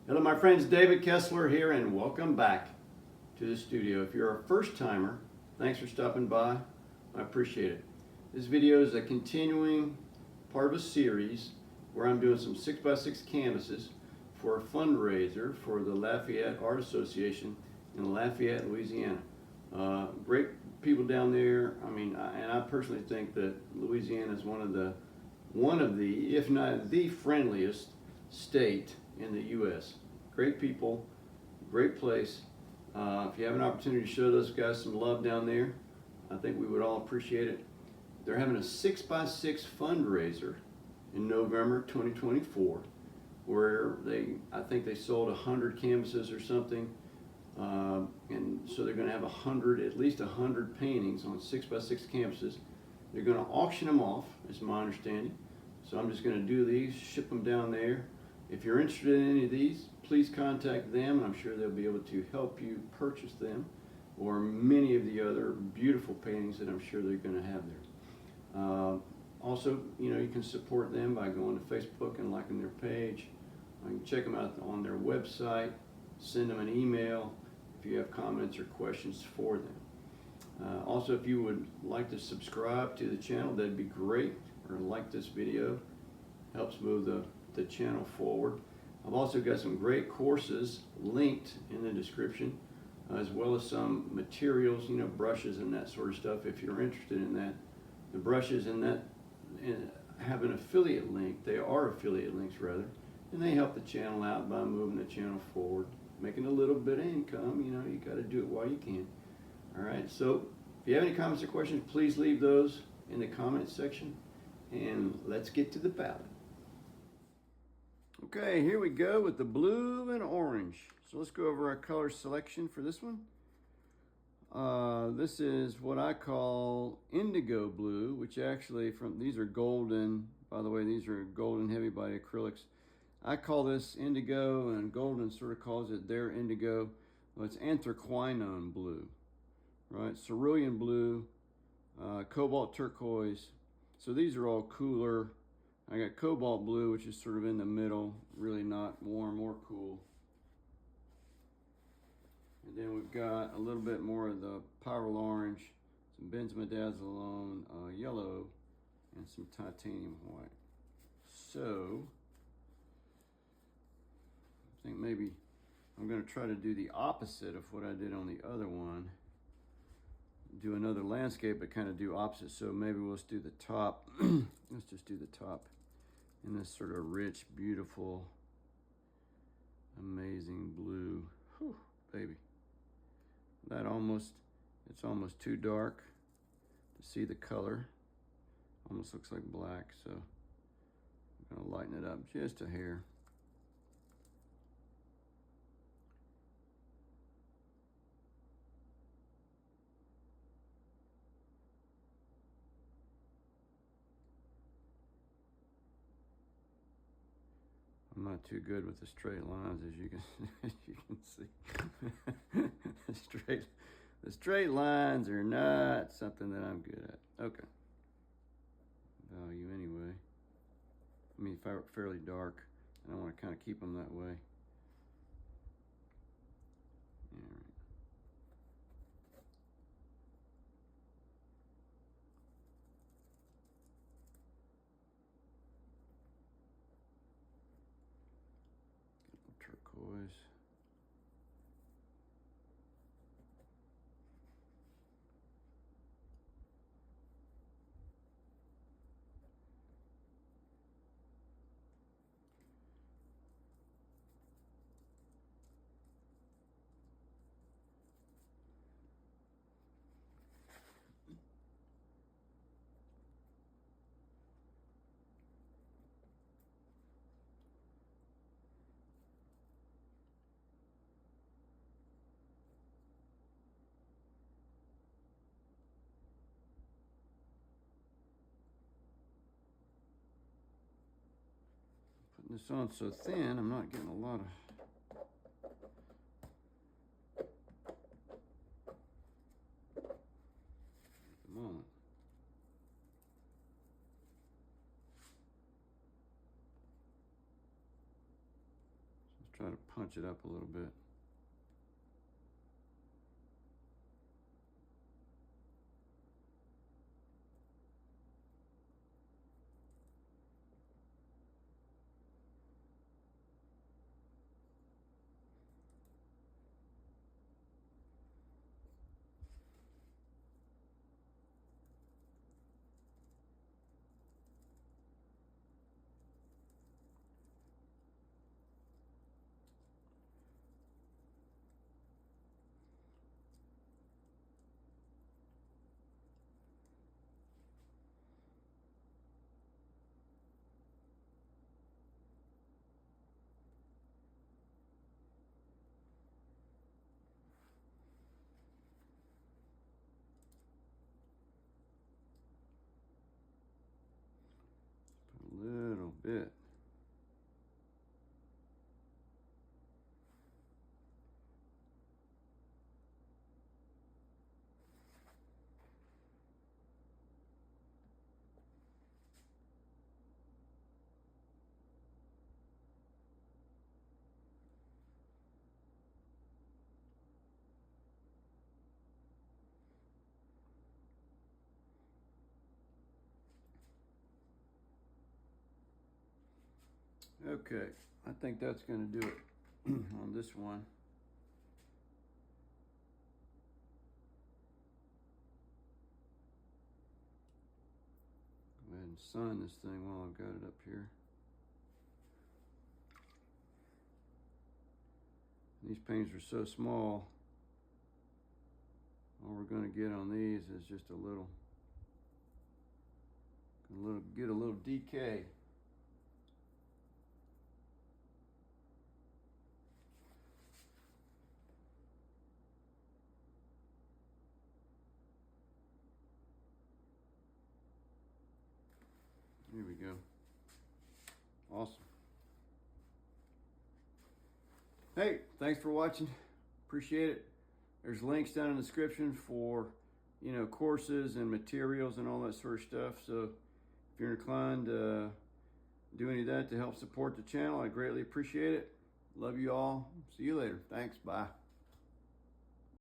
Hello my friends, David Kessler here and welcome back to the studio. If you're a first timer, thanks for stopping by. I appreciate it. This video is a continuing part of a series where I'm doing some 6x6 canvases for a fundraiser for the Lafayette Art Association in Lafayette, Louisiana. Great people down there. And I personally think that Louisiana is one of the, if not the friendliest state in the U.S. Great people, great place. If you have an opportunity to show those guys some love down there, I think we would all appreciate it. They're having a 6x6 fundraiser in November 2024, where I think they sold 100 canvases or something, and so they're going to have at least 100 paintings on 6x6 canvases. They're going to auction them off, is my understanding. So I'm just going to do these, ship them down there. If you're interested in any of these, please contact them, and I'm sure they'll be able to help you purchase them, or many of the other beautiful paintings that I'm sure they're going to have there. Also, you can support them by going to Facebook and liking their page. You can check them out on their website, send them an email if you have comments or questions for them. Also, if you would like to subscribe to the channel, that'd be great, or like this video, helps move the channel forward. I've also got some great courses linked in the description, as well as some materials, brushes and that sort of stuff if you're interested in that. The brushes and that have an affiliate link. They are affiliate links rather, and they help the channel out by moving the channel forward, making a little bit of income. You got to do it while you can. All right, so if you have any comments or questions, please leave those in the comments section, and let's get to the palette. Okay, here we go with the blue and orange. So let's go over our color selection for this one. This is what I call indigo blue, which actually these are golden. By the way, these are golden heavy body acrylics. I call this indigo, and Golden sort of calls it their indigo. Well, it's anthraquinone blue, right? Cerulean blue, cobalt turquoise. So these are all cooler. I got cobalt blue, which is sort of in the middle, really not warm or cool. And then we've got a little bit more of the pyrrole orange, some benzimidazolone yellow, and some titanium white. So I think maybe I'm going to try to do the opposite of what I did on the other one. Do another landscape, but kind of do opposite. So maybe we'll just do the top. Let's just do the top in this sort of rich, beautiful, amazing blue. Whew, baby. It's almost too dark to see the color. Almost looks like black, so I'm gonna lighten it up just a hair. I'm not too good with the straight lines, as you can see. The straight lines are not something that I'm good at. Okay. Value anyway. Fairly dark, and I want to kind of keep them that way. All right. Turquoise. Putting this on so thin, I'm not getting a lot of at the moment. try to punch it up a little bit. A little bit. Okay, I think that's going to do it on this one. Go ahead and sign this thing while I've got it up here. These paints are so small, all we're going to get on these is just get a little decay. Here we go. Awesome. Hey, thanks for watching. Appreciate it. There's links down in the description for, courses and materials and all that sort of stuff. So if you're inclined to do any of that to help support the channel, I greatly appreciate it. Love you all. See you later. Thanks. Bye.